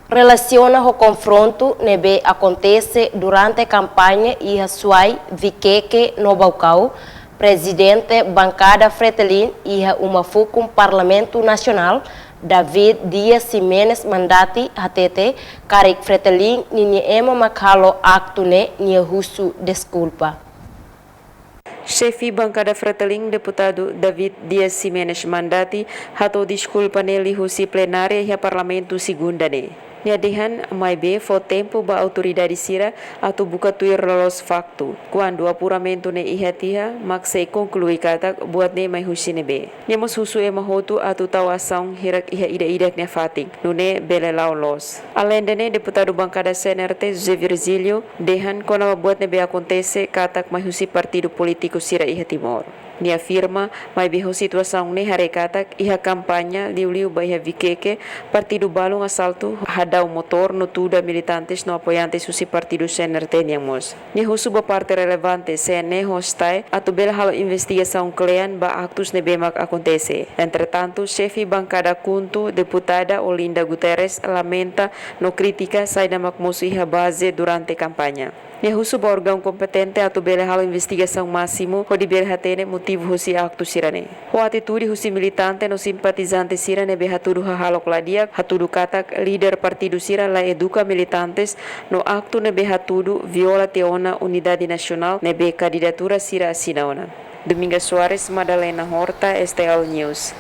Relaciona o confronto nebe acontece durante a campanha e a suai Viqueque no Baucau, presidente bancada Fretilin e uma fucum Parlamento Nacional, David Dias Ximenes Mandati HTT, Karik Fretilin nini ema makalo acto ne nia husu desculpa. Chefe bancada Fretilin, deputado David Dias Ximenes Mandati, hato desculpa nele husi plenária e parlamento segunda ne. Niadihan mai be fo tempo ba autoridade sira atau buka tuir lolos faktu. Quando apuramento ne ihatiha maksai conclui kata buat ne mai husine be. Nemos husu ema hotu atau tawação hirak iha ida-idak ne fating. Nune bele los. Além de ne deputado bancada CNRT José Virgílio dehan kona buat ne be acontece katak mai husi partido político sira iha Timor. Ni afirma mai beho situação ne harekatak iha kampanya liu-liu ba iha Viqueque partido balung assalto hadau motor no tuda militantes no apoiantes susi partido CNRT niamos. Ni husu ba parte relevante CNE hostai atau bela halo investigação klean ba actus ne bemak acontece. Entretanto, chefe bancada Kuntu, deputada Olinda Guterres lamenta no crítica sai da makmusu iha base durante campanha. Ni husu ba órgão competente atau bela halo investigação máximo ho di berhatene motivo husi actus sirane. Ho atitude husi militante no simpatizante sirane be hatudu hahalok ladiak hatudu katak líder partido sira la educa militantes no acto ne be hatudu viola teona unidade nacional ne be candidatura sira asinaona. Dominga Soares, Madalena Horta, STL News.